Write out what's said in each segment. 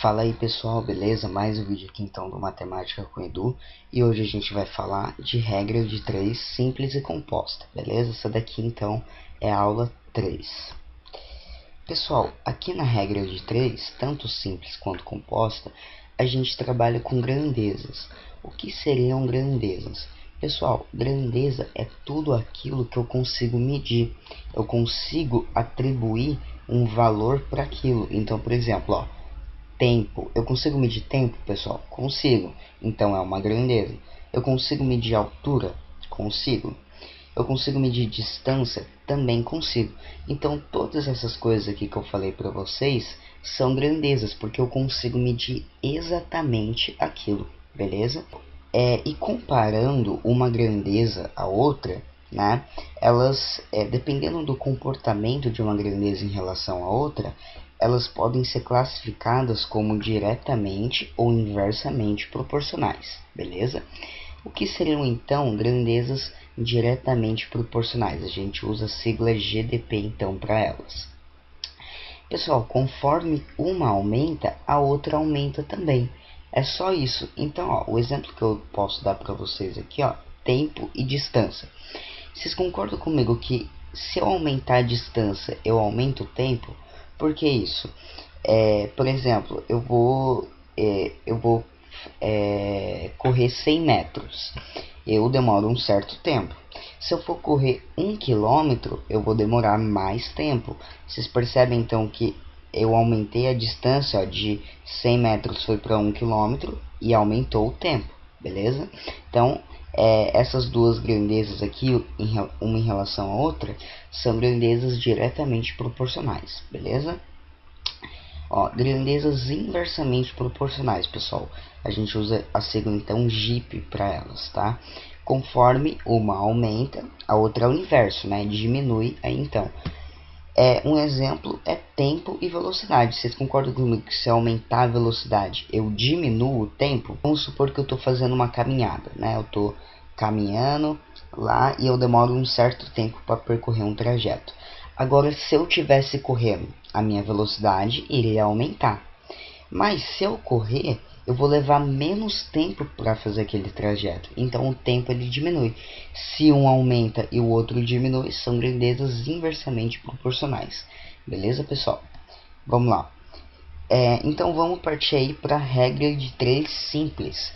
Fala aí pessoal, beleza? Mais um vídeo aqui então do Matemática com Edu. E hoje a gente vai falar de regra de 3 simples e composta, beleza? Essa daqui então é a aula 3. Pessoal, aqui na regra de 3, tanto simples quanto composta, a gente trabalha com grandezas. O que seriam grandezas? Pessoal, grandeza é tudo aquilo que eu consigo medir. Eu consigo atribuir um valor para aquilo. Então, por exemplo, ó, tempo. Eu consigo medir tempo, pessoal? Consigo. Então é uma grandeza. Eu consigo medir altura? Consigo. Eu consigo medir distância? Também consigo. Então todas essas coisas aqui que eu falei para vocês são grandezas, porque eu consigo medir exatamente aquilo, beleza? E comparando uma grandeza a outra, né, elas, dependendo do comportamento de uma grandeza em relação a outra, elas podem ser classificadas como diretamente ou inversamente proporcionais, beleza? O que seriam então grandezas diretamente proporcionais? A gente usa a sigla GDP então para elas. Pessoal, conforme uma aumenta, a outra aumenta também. É só isso. Então, ó, o exemplo que eu posso dar para vocês aqui, ó, tempo e distância. Vocês concordam comigo que se eu aumentar a distância, eu aumento o tempo? Por que isso? Por exemplo, eu vou correr 100 metros. Eu demoro um certo tempo. Se eu for correr 1 km, eu vou demorar mais tempo. Vocês percebem então que eu aumentei a distância, ó, de 100 metros foi para 1 km e aumentou o tempo, beleza? Então, essas duas grandezas aqui, uma em relação à outra, são grandezas diretamente proporcionais, beleza? Ó, grandezas inversamente proporcionais, pessoal. A gente usa a sigla então GIP para elas, tá? Conforme uma aumenta, a outra é o inverso, né? Diminui aí então. Um exemplo é tempo e velocidade. Vocês concordam comigo que se eu aumentar a velocidade, eu diminuo o tempo? Vamos supor que eu estou fazendo uma caminhada, né? Eu estou caminhando lá e eu demoro um certo tempo para percorrer um trajeto. Agora, se eu tivesse correndo, a minha velocidade iria aumentar. Mas se eu correr, eu vou levar menos tempo para fazer aquele trajeto. Então o tempo ele diminui. Se um aumenta e o outro diminui, são grandezas inversamente proporcionais. Beleza, pessoal? Vamos lá. Então vamos partir aí para a regra de 3 simples.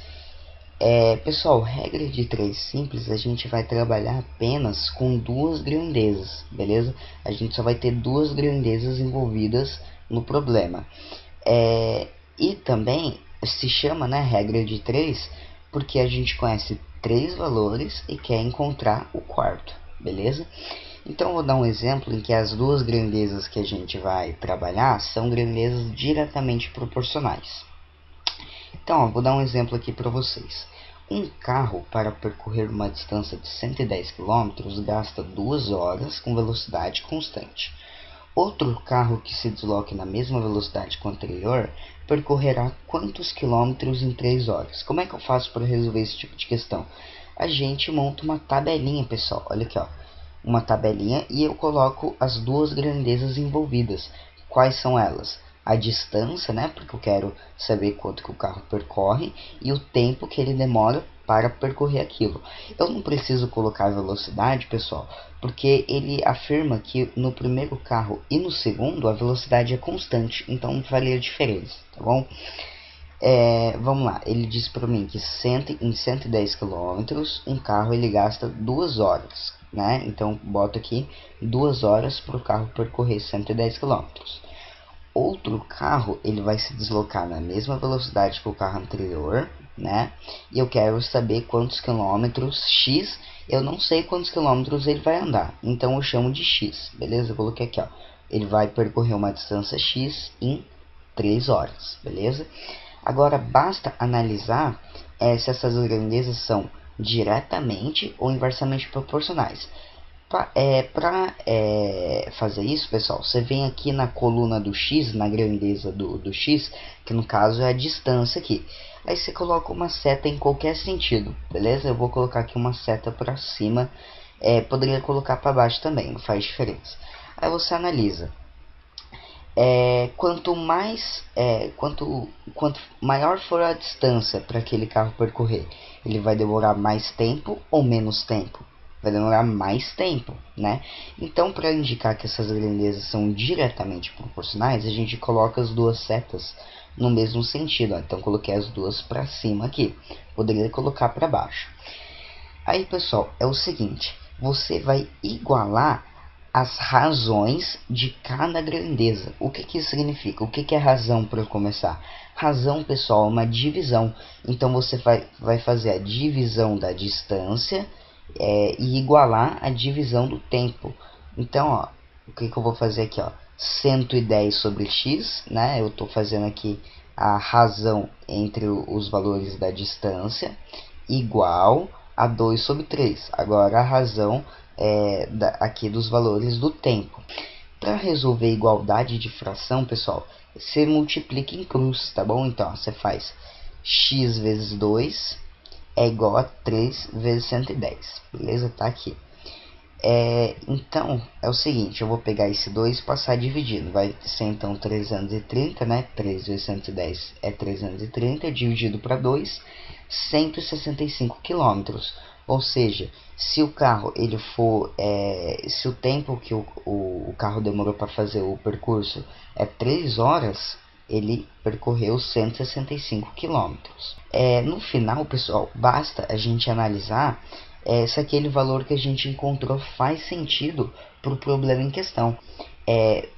Pessoal, regra de 3 simples, a gente vai trabalhar apenas com duas grandezas, beleza? A gente só vai ter duas grandezas envolvidas no problema. E também se chama, né, regra de 3 porque a gente conhece 3 valores e quer encontrar o quarto, beleza? Então eu vou dar um exemplo em que as duas grandezas que a gente vai trabalhar são grandezas diretamente proporcionais. Então, vou dar um exemplo aqui para vocês. Um carro para percorrer uma distância de 110 km gasta 2 horas com velocidade constante. Outro carro que se desloque na mesma velocidade que o anterior percorrerá quantos quilômetros em 3 horas? Como é que eu faço para resolver esse tipo de questão? A gente monta uma tabelinha, pessoal. Olha aqui, ó, uma tabelinha e eu coloco as duas grandezas envolvidas. Quais são elas? A distância, né, porque eu quero saber quanto que o carro percorre, e o tempo que ele demora para percorrer aquilo. Eu não preciso colocar a velocidade, pessoal, porque ele afirma que no primeiro carro e no segundo a velocidade é constante, então não faria diferença, tá bom? Vamos lá, ele diz para mim que em 110 quilômetros um carro ele gasta 2 horas, né? Então boto aqui 2 horas para o carro percorrer 110 quilômetros. Outro carro ele vai se deslocar na mesma velocidade que o carro anterior, né? E eu quero saber quantos quilômetros x. Eu não sei quantos quilômetros ele vai andar, então eu chamo de x, beleza? Eu coloquei aqui, ó. Ele vai percorrer uma distância x em 3 horas, beleza? Agora basta analisar se essas grandezas são diretamente ou inversamente proporcionais. Para fazer isso, pessoal, você vem aqui na coluna do x, na grandeza do x, que no caso é a distância aqui. Aí você coloca uma seta em qualquer sentido, beleza? Eu vou colocar aqui uma seta para cima, poderia colocar para baixo também, não faz diferença. Aí você analisa. quanto maior for a distância para aquele carro percorrer, ele vai demorar mais tempo ou menos tempo? Vai demorar mais tempo, né? Então, para indicar que essas grandezas são diretamente proporcionais, a gente coloca as duas setas no mesmo sentido. Ó. Então, coloquei as duas para cima aqui. Poderia colocar para baixo. Aí, pessoal, é o seguinte: você vai igualar as razões de cada grandeza. O que isso significa? O que é razão para começar? Razão, pessoal, é uma divisão. Então, você vai fazer a divisão da distância e igualar a divisão do tempo. Então, ó, o que eu vou fazer aqui? Ó, 110 sobre x, né? Eu estou fazendo aqui a razão entre os valores da distância, igual a 2 sobre 3. Agora, a razão aqui dos valores do tempo. Para resolver igualdade de fração, pessoal, você multiplica em cruz, tá bom? Então, ó, você faz x vezes 2 é igual a 3 vezes 110, beleza? Tá aqui. Então, é o seguinte, eu vou pegar esse 2 e passar dividindo. Vai ser, então, 330, né? 3 vezes 110 é 330, dividido para 2, 165 quilômetros. Ou seja, se o carro, ele for... se o tempo que o carro demorou para fazer o percurso é 3 horas... ele percorreu 165 quilômetros. No final, pessoal, basta a gente analisar se aquele valor que a gente encontrou faz sentido para o problema em questão.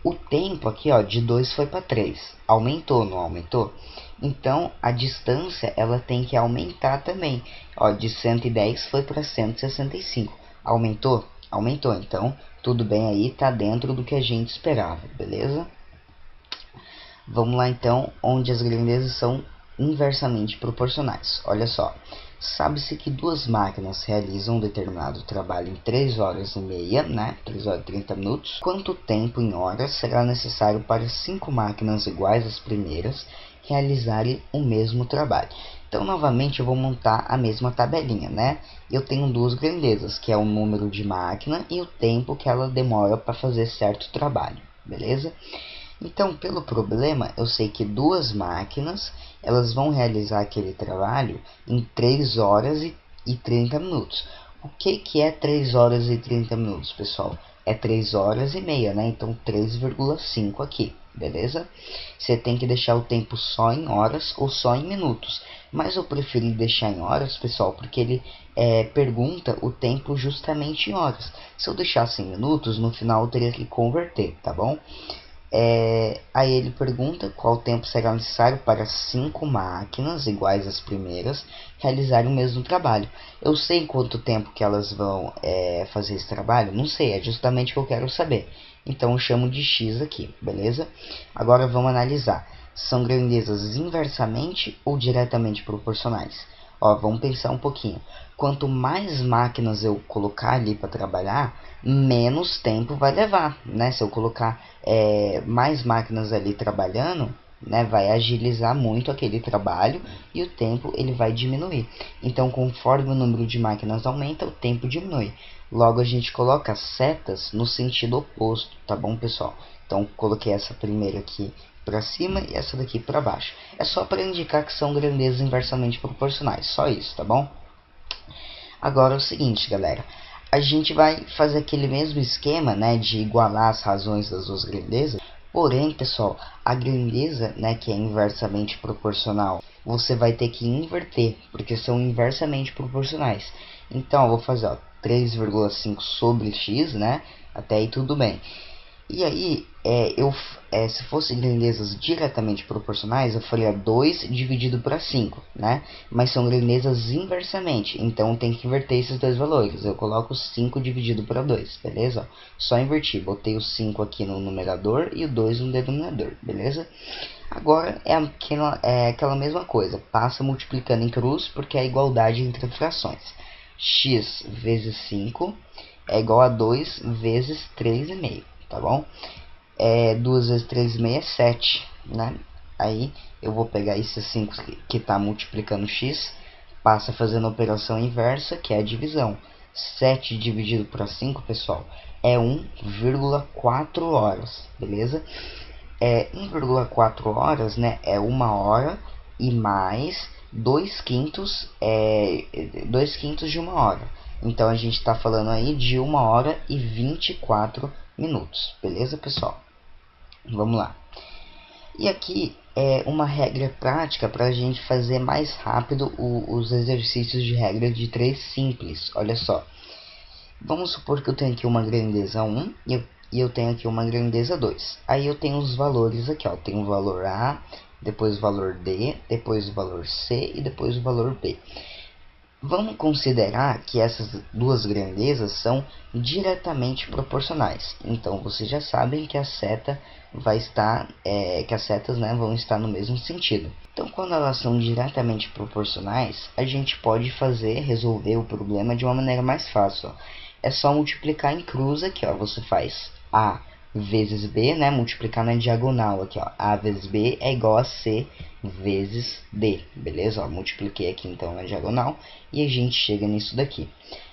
O tempo aqui, ó, de 2 foi para 3. Aumentou, não aumentou? Então, a distância ela tem que aumentar também. Ó, de 110 foi para 165. Aumentou? Aumentou. Então, tudo bem aí, tá dentro do que a gente esperava, beleza? Vamos lá então, onde as grandezas são inversamente proporcionais. Olha só, sabe-se que duas máquinas realizam um determinado trabalho em 3 horas e meia, né? 3 horas e 30 minutos. Quanto tempo em horas será necessário para 5 máquinas iguais às primeiras realizarem o mesmo trabalho? Então, novamente, eu vou montar a mesma tabelinha, né? Eu tenho duas grandezas, que é o número de máquina e o tempo que ela demora para fazer certo trabalho, beleza? Então, pelo problema, eu sei que duas máquinas elas vão realizar aquele trabalho em 3 horas e 30 minutos. O que é 3 horas e 30 minutos, pessoal? É 3 horas e meia, né? Então, 3,5 aqui, beleza? Você tem que deixar o tempo só em horas ou só em minutos. Mas eu preferi deixar em horas, pessoal, porque ele pergunta o tempo justamente em horas. Se eu deixasse em minutos, no final eu teria que converter, tá bom? Aí ele pergunta qual tempo será necessário para 5 máquinas iguais às primeiras realizarem o mesmo trabalho. Eu sei quanto tempo que elas vão fazer esse trabalho? Não sei, é justamente o que eu quero saber. Então eu chamo de x aqui, beleza? Agora vamos analisar. São grandezas inversamente ou diretamente proporcionais? Ó, vamos pensar um pouquinho. Quanto mais máquinas eu colocar ali para trabalhar, menos tempo vai levar, né? Se eu colocar mais máquinas ali trabalhando, né, vai agilizar muito aquele trabalho e o tempo ele vai diminuir. Então, conforme o número de máquinas aumenta, o tempo diminui. Logo, a gente coloca setas no sentido oposto, tá bom, pessoal? Então, coloquei essa primeira aqui para cima e essa daqui para baixo. É só para indicar que são grandezas inversamente proporcionais, só isso, tá bom? Agora é o seguinte, galera, a gente vai fazer aquele mesmo esquema, né, de igualar as razões das duas grandezas. Porém, pessoal, a grandeza, né, que é inversamente proporcional, você vai ter que inverter, porque são inversamente proporcionais. Então, eu vou fazer 3,5 sobre x, né, até aí tudo bem. E aí, se fossem grandezas diretamente proporcionais, eu faria 2 dividido para 5, né? Mas são grandezas inversamente, então tem que inverter esses dois valores. Eu coloco 5 dividido para 2, beleza? Só inverti, botei o 5 aqui no numerador e o 2 no denominador, beleza? Agora é aquela mesma coisa, passa multiplicando em cruz, porque é a igualdade entre frações. X vezes 5 é igual a 2 vezes 3,5. Tá bom? 2 vezes 3,5 é 7, né? Aí eu vou pegar esse 5 que está multiplicando x, passa fazendo a operação inversa, que é a divisão. 7 dividido por 5, pessoal, é 1,4 horas, beleza? 1,4 horas, né, é 1 hora e mais 2/5, 2/5 de 1 hora. Então a gente está falando aí de 1 hora e 24 minutos, beleza, pessoal? Vamos lá. E aqui é uma regra prática para a gente fazer mais rápido os exercícios de regra de 3 simples. Olha só. Vamos supor que eu tenho aqui uma grandeza 1 e eu tenho aqui uma grandeza 2. Aí eu tenho os valores aqui, ó. Tenho o valor A, depois o valor D, depois o valor C e depois o valor B. Vamos considerar que essas duas grandezas são diretamente proporcionais. Então vocês já sabem que a seta vai estar, que as setas, né, vão estar no mesmo sentido. Então, quando elas são diretamente proporcionais, a gente pode resolver o problema de uma maneira mais fácil. Ó. É só multiplicar em cruz aqui, ó. Você faz A vezes B, né? Multiplicar na diagonal aqui, ó. A vezes B é igual a C vezes D, beleza? Ó, multipliquei aqui então na diagonal e a gente chega nisso daqui.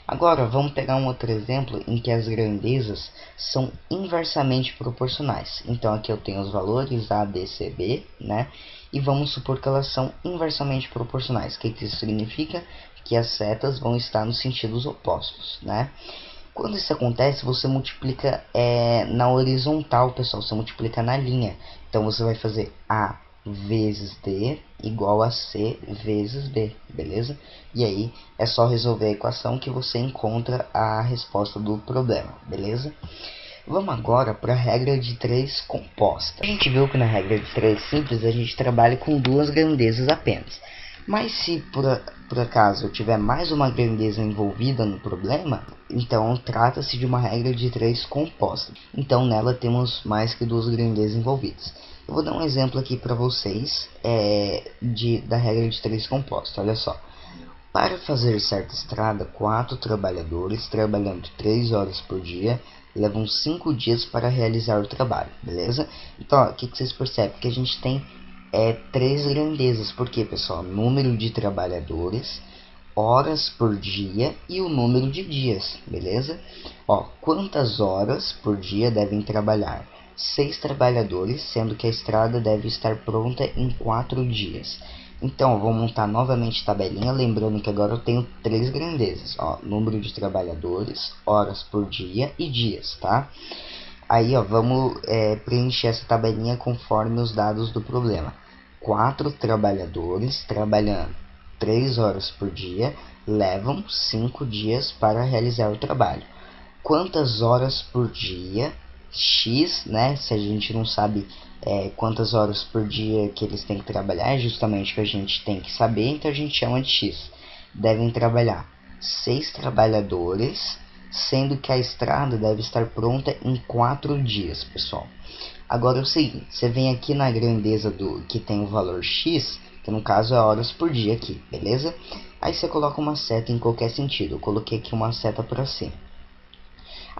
Agora vamos pegar um outro exemplo em que as grandezas são inversamente proporcionais. Então aqui eu tenho os valores A, D, C, B, né? E vamos supor que elas são inversamente proporcionais. O que isso significa? Que as setas vão estar nos sentidos opostos, né? Quando isso acontece, você multiplica na horizontal, pessoal. Você multiplica na linha. Então você vai fazer A vezes D igual a C vezes B, beleza? E aí é só resolver a equação que você encontra a resposta do problema, beleza? Vamos agora para a regra de 3 composta. A gente viu que na regra de 3 simples a gente trabalha com duas grandezas apenas. Mas se por acaso eu tiver mais uma grandeza envolvida no problema, então trata-se de uma regra de 3 composta. Então nela temos mais que duas grandezas envolvidas. Eu vou dar um exemplo aqui para vocês da regra de 3 composta. Olha só. Para fazer certa estrada, 4 trabalhadores trabalhando 3 horas por dia levam 5 dias para realizar o trabalho, beleza? Então, o que vocês percebem? Que a gente tem 3 grandezas. Por quê, pessoal? Número de trabalhadores, horas por dia e o número de dias, beleza? Ó, quantas horas por dia devem trabalhar? 6 trabalhadores, sendo que a estrada deve estar pronta em 4 dias. Então, eu vou montar novamente tabelinha, lembrando que agora eu tenho 3 grandezas, ó, número de trabalhadores, horas por dia e dias, tá? Aí, ó, vamos preencher essa tabelinha conforme os dados do problema. 4 trabalhadores trabalhando 3 horas por dia levam 5 dias para realizar o trabalho. Quantas horas por dia? X, né? Se a gente não sabe quantas horas por dia que eles têm que trabalhar, é justamente o que a gente tem que saber, então a gente chama de X. Devem trabalhar 6 trabalhadores, sendo que a estrada deve estar pronta em 4 dias, pessoal. Agora é o seguinte, você vem aqui na grandeza que tem o valor X, que no caso é horas por dia aqui, beleza? Aí você coloca uma seta em qualquer sentido, eu coloquei aqui uma seta para cima.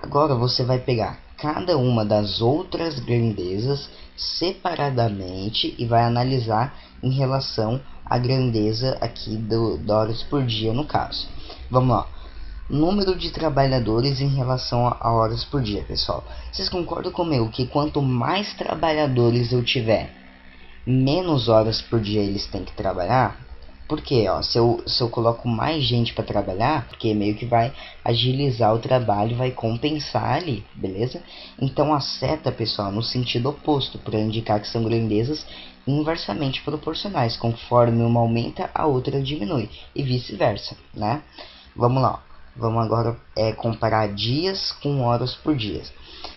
Agora você vai pegar cada uma das outras grandezas separadamente e vai analisar em relação à grandeza aqui do horas por dia no caso. Vamos lá. Número de trabalhadores em relação a horas por dia, pessoal. Vocês concordam comigo que quanto mais trabalhadores eu tiver, menos horas por dia eles têm que trabalhar? Porque, ó, se eu coloco mais gente para trabalhar, porque meio que vai agilizar o trabalho, vai compensar ali, beleza? Então a seta, pessoal, no sentido oposto, para indicar que são grandezas inversamente proporcionais. Conforme uma aumenta, a outra diminui, e vice-versa, né? Vamos lá, ó. Vamos agora comparar dias com horas por dia.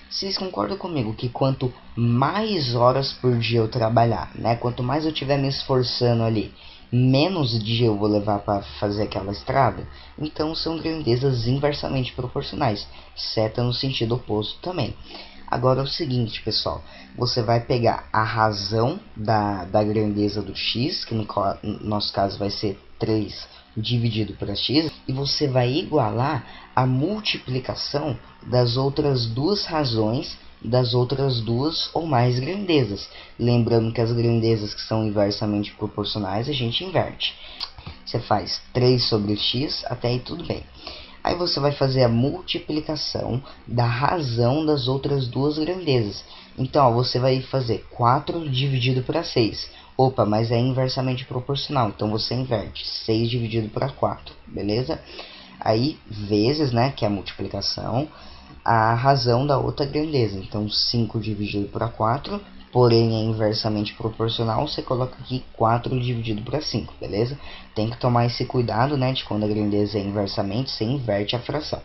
Vocês concordam comigo que quanto mais horas por dia eu trabalhar, né? Quanto mais eu estiver me esforçando ali, menos dia eu vou levar para fazer aquela estrada? Então são grandezas inversamente proporcionais. Seta no sentido oposto também. Agora é o seguinte, pessoal. Você vai pegar a razão da grandeza do x, que no nosso caso vai ser 3 dividido por x, e você vai igualar a multiplicação das outras duas razões das outras duas ou mais grandezas. Lembrando que as grandezas que são inversamente proporcionais a gente inverte. Você faz 3 sobre x, até aí tudo bem. Aí você vai fazer a multiplicação da razão das outras duas grandezas. Então, ó, você vai fazer 4 dividido por 6. Opa, mas é inversamente proporcional, então você inverte 6 dividido por 4, beleza? Aí, vezes, né, que é a multiplicação, a razão da outra grandeza. Então, 5 dividido por 4, porém é inversamente proporcional, você coloca aqui 4 dividido por 5, beleza? Tem que tomar esse cuidado, né, de quando a grandeza é inversamente, você inverte a fração.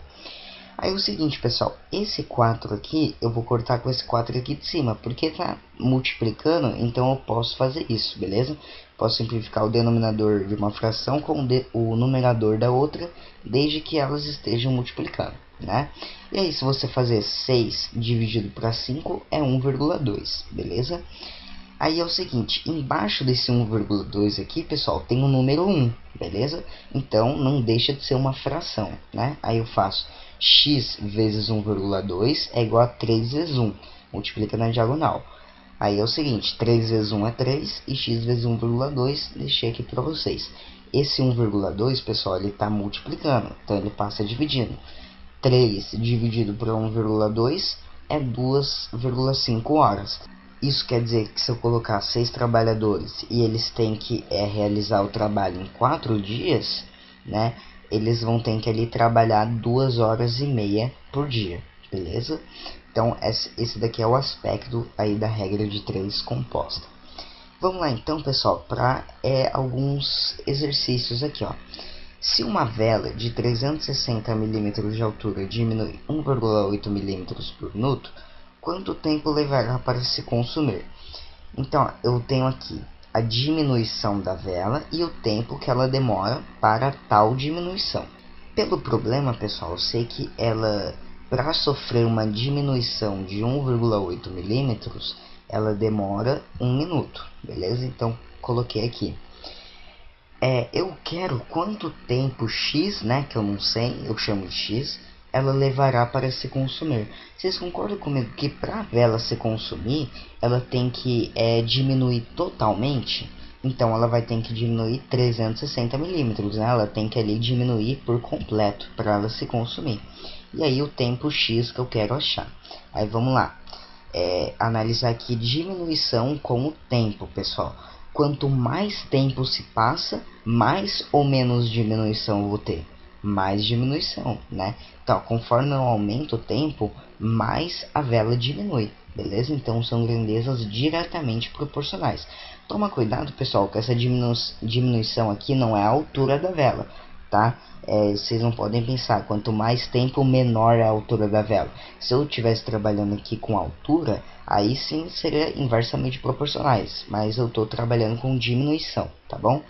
Aí é o seguinte, pessoal, esse 4 aqui, eu vou cortar com esse 4 aqui de cima, porque tá multiplicando, então eu posso fazer isso, beleza? Posso simplificar o denominador de uma fração com o numerador da outra, desde que elas estejam multiplicando, né? E aí, se você fazer 6 dividido por 5, é 1,2, beleza? Aí é o seguinte, embaixo desse 1,2 aqui, pessoal, tem o número 1, beleza? Então, não deixa de ser uma fração, né? Aí eu faço x vezes 1,2 é igual a 3 vezes 1, multiplica na diagonal. Aí é o seguinte, 3 vezes 1 é 3 e x vezes 1,2, deixei aqui para vocês. Esse 1,2, pessoal, ele está multiplicando, então ele passa dividindo. 3 dividido por 1,2 é 2,5 horas. Isso quer dizer que se eu colocar 6 trabalhadores e eles têm que realizar o trabalho em 4 dias, né? Eles vão ter que ali trabalhar 2 horas e meia por dia, beleza? Então esse daqui é o aspecto aí da regra de 3 composta. Vamos lá então, pessoal, para alguns exercícios aqui, ó. Se uma vela de 360 mm de altura diminui 1,8 mm por minuto, quanto tempo levará para se consumir? Então, eu tenho aqui a diminuição da vela e o tempo que ela demora para tal diminuição. Pelo problema, pessoal, eu sei que ela, para sofrer uma diminuição de 1,8 mm, ela demora 1 minuto, beleza? Então, coloquei aqui. Eu quero quanto tempo x, né, que eu não sei, eu chamo de x, ela levará para se consumir. Vocês concordam comigo que para a vela se consumir, ela tem que diminuir totalmente? Então ela vai ter que diminuir 360 milímetros, né? Ela tem que ali diminuir por completo para ela se consumir. E aí o tempo x que eu quero achar. Aí vamos lá. Analisar aqui diminuição com o tempo, pessoal. Quanto mais tempo se passa, mais ou menos diminuição eu vou ter? Mais diminuição, né? Então, conforme eu aumento o tempo, mais a vela diminui, beleza? Então, são grandezas diretamente proporcionais. Toma cuidado, pessoal, que essa diminuição aqui não é a altura da vela, tá? Vocês não podem pensar, quanto mais tempo, menor é a altura da vela. Se eu estivesse trabalhando aqui com altura, aí sim seria inversamente proporcionais, mas eu estou trabalhando com diminuição, tá bom?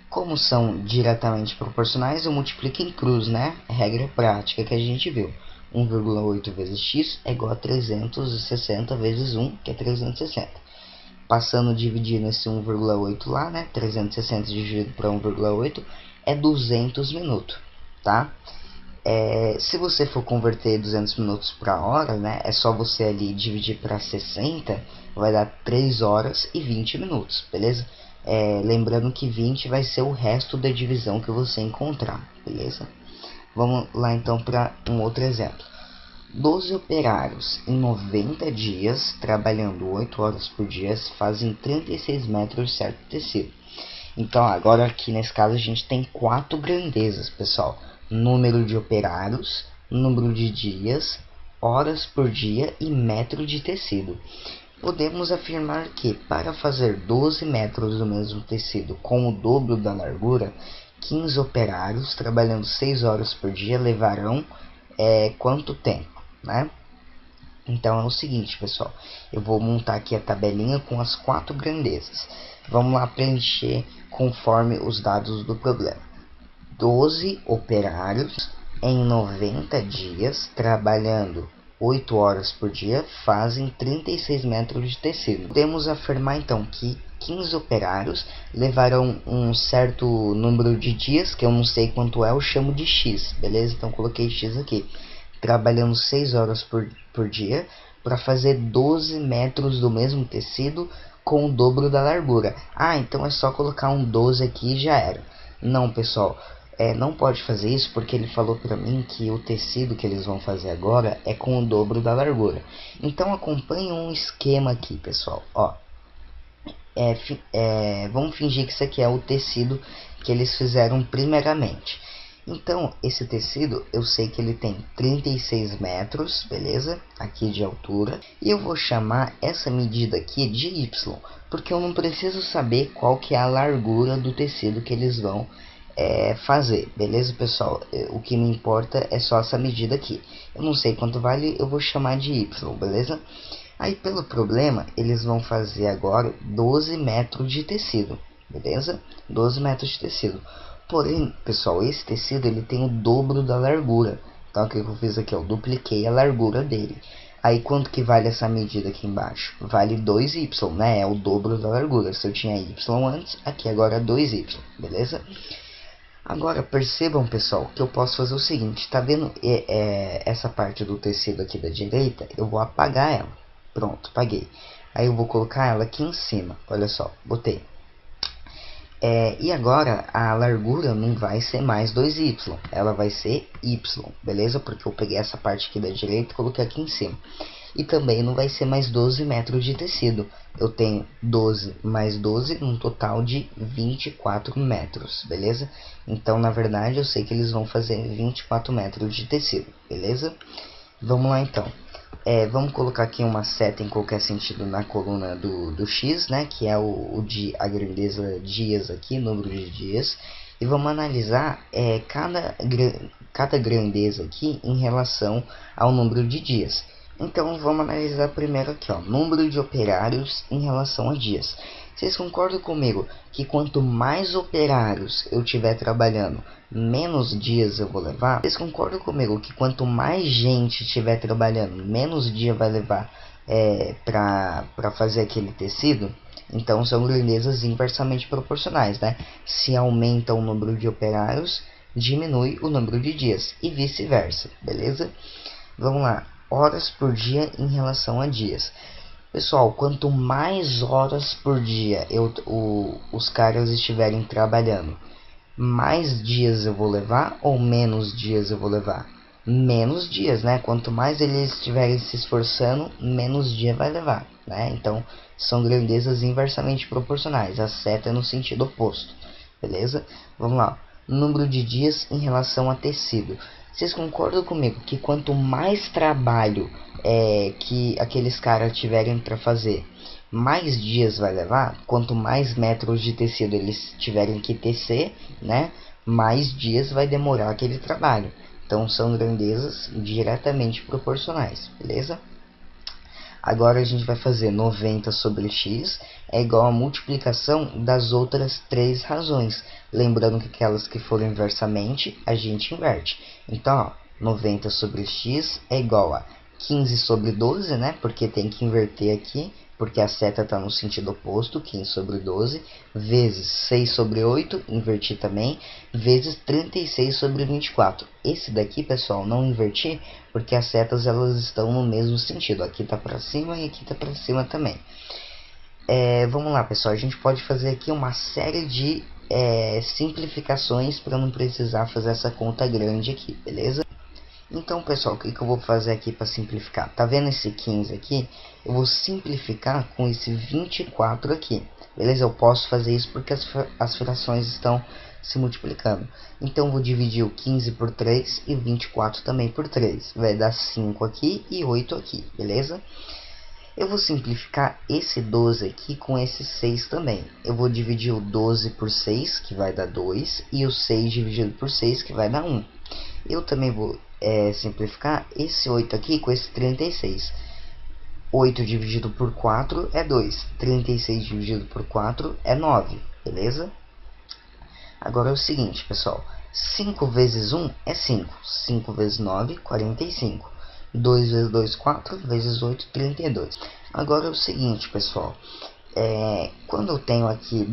Como são diretamente proporcionais, eu multiplico em cruz, né? Regra prática que a gente viu. 1,8 vezes x é igual a 360 vezes 1, que é 360. Passando dividindo esse 1,8 lá, né? 360 dividido por 1,8 é 200 minutos, tá? Se você for converter 200 minutos para hora, né? É só você ali dividir para 60, vai dar 3 horas e 20 minutos, beleza? Lembrando que 20 vai ser o resto da divisão que você encontrar, beleza? Vamos lá então para um outro exemplo. 12 operários em 90 dias, trabalhando 8 horas por dia, fazem 36 metros de certo tecido. Então agora aqui nesse caso a gente tem 4 grandezas, pessoal. Número de operários, número de dias, horas por dia e metro de tecido. Podemos afirmar que para fazer 12 metros do mesmo tecido com o dobro da largura, 15 operários trabalhando 6 horas por dia levarão quanto tempo, né? Então é o seguinte, pessoal, eu vou montar aqui a tabelinha com as 4 grandezas. Vamos lá preencher conforme os dados do problema. 12 operários em 90 dias, trabalhando 8 horas por dia, fazem 36 metros de tecido. Podemos afirmar então que 15 operários levarão um certo número de dias, que eu não sei quanto é, eu chamo de x, beleza? Então coloquei x aqui. Trabalhando 6 horas por dia para fazer 12 metros do mesmo tecido com o dobro da largura. Então é só colocar um 12 aqui e já era. Não, pessoal. não pode fazer isso porque ele falou pra mim que o tecido que eles vão fazer agora é com o dobro da largura. Então acompanhe um esquema aqui, pessoal. Ó, vamos fingir que isso aqui é o tecido que eles fizeram primeiramente. Então, esse tecido, eu sei que ele tem 36 metros, beleza? Aqui de altura. E eu vou chamar essa medida aqui de Y, porque eu não preciso saber qual que é a largura do tecido que eles vão fazer, beleza, pessoal? O que me importa é só essa medida aqui. Eu não sei quanto vale, eu vou chamar de Y, beleza? Aí, pelo problema, eles vão fazer agora 12 metros de tecido, beleza? 12 metros de tecido. Porém, pessoal, esse tecido ele tem o dobro da largura. Então, o que eu fiz aqui? Eu dupliquei a largura dele. Aí, quanto que vale essa medida aqui embaixo? Vale 2y, né? É o dobro da largura. Se eu tinha y antes, aqui agora é 2y, beleza? Agora, percebam, pessoal, que eu posso fazer o seguinte. Tá vendo essa parte do tecido aqui da direita? Eu vou apagar ela. Pronto, apaguei. Aí, eu vou colocar ela aqui em cima. Olha só, botei. E agora a largura não vai ser mais 2y, ela vai ser y, beleza? Porque eu peguei essa parte aqui da direita e coloquei aqui em cima. E também não vai ser mais 12 metros de tecido. Eu tenho 12 mais 12, um total de 24 metros, beleza? Então, na verdade, eu sei que eles vão fazer 24 metros de tecido, beleza? Vamos lá, então. Vamos colocar aqui uma seta em qualquer sentido na coluna do X, né? Que é a grandeza dias aqui, número de dias. E vamos analisar cada grandeza aqui em relação ao número de dias. Então vamos analisar primeiro aqui, ó, número de operários em relação a dias. Vocês concordam comigo que quanto mais operários eu tiver trabalhando, menos dias eu vou levar? Vocês concordam comigo que quanto mais gente estiver trabalhando, menos dia vai levar para fazer aquele tecido? Então são grandezas inversamente proporcionais, né? Se aumenta o número de operários, diminui o número de dias e vice-versa, beleza? Vamos lá, horas por dia em relação a dias. Pessoal, quanto mais horas por dia os caras estiverem trabalhando, mais dias eu vou levar ou menos dias eu vou levar? Menos dias, né? Quanto mais eles estiverem se esforçando, menos dia vai levar, né? Então, são grandezas inversamente proporcionais. A seta é no sentido oposto, beleza? Vamos lá. Número de dias em relação a tecido. Vocês concordam comigo que quanto mais trabalho que aqueles caras tiverem para fazer, mais dias vai levar? Quanto mais metros de tecido eles tiverem que tecer, né, mais dias vai demorar aquele trabalho. Então são grandezas diretamente proporcionais, beleza? Agora a gente vai fazer 90 sobre x é igual a multiplicação das outras três razões. Lembrando que aquelas que forem inversamente, a gente inverte. Então, ó, 90 sobre x é igual a 15 sobre 12, né? Porque tem que inverter aqui, porque a seta está no sentido oposto, 15 sobre 12, vezes 6 sobre 8, inverti também, vezes 36 sobre 24. Esse daqui, pessoal, não inverti, porque as setas elas estão no mesmo sentido. Aqui está para cima e aqui está para cima também. Vamos lá, pessoal, a gente pode fazer aqui uma série de simplificações para não precisar fazer essa conta grande aqui, beleza? Então, pessoal, o que eu vou fazer aqui para simplificar? Tá vendo esse 15 aqui? Eu vou simplificar com esse 24 aqui, beleza? Eu posso fazer isso porque as frações estão se multiplicando. Então, eu vou dividir o 15 por 3 e 24 também por 3. Vai dar 5 aqui e 8 aqui, beleza? Eu vou simplificar esse 12 aqui com esse 6 também. Eu vou dividir o 12 por 6, que vai dar 2, e o 6 dividido por 6, que vai dar 1. Eu também vou simplificar esse 8 aqui com esse 36. 8 dividido por 4 é 2. 36 dividido por 4 é 9, beleza? Agora é o seguinte, pessoal. 5 vezes 1 é 5. 5 vezes 9, 45. 2 vezes 2, 4, vezes 8, 32. Agora é o seguinte, pessoal. Quando eu tenho aqui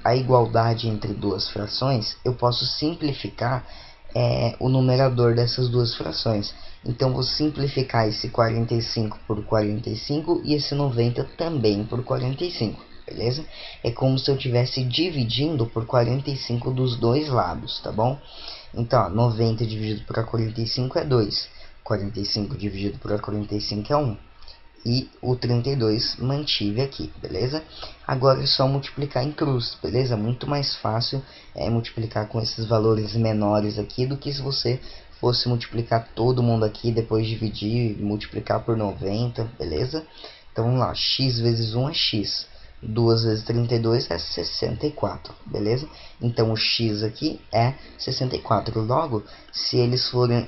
a igualdade entre duas frações, eu posso simplificar o numerador dessas duas frações. Então, vou simplificar esse 45 por 45 e esse 90 também por 45. beleza? É como se eu estivesse dividindo por 45 dos dois lados, tá bom? Então, ó, 90 dividido por 45 é 2. 45 dividido por 45 é 1. E o 32 mantive aqui, beleza? Agora é só multiplicar em cruz, beleza? Muito mais fácil multiplicar com esses valores menores aqui do que se você fosse multiplicar todo mundo aqui, depois dividir e multiplicar por 90, beleza? Então vamos lá, x vezes 1 é x, 2 vezes 32 é 64, beleza? Então o x aqui é 64. Logo, se eles forem,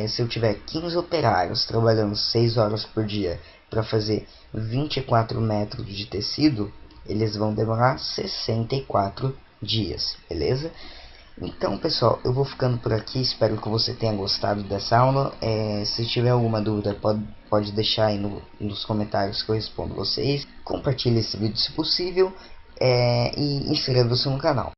se eu tiver 15 operários trabalhando 6 horas por dia para fazer 24 metros de tecido, eles vão demorar 64 dias, beleza? Então, pessoal, eu vou ficando por aqui. Espero que você tenha gostado dessa aula. Se tiver alguma dúvida, pode deixar aí nos comentários que eu respondo vocês. Compartilhe esse vídeo se possível e inscreva-se no canal.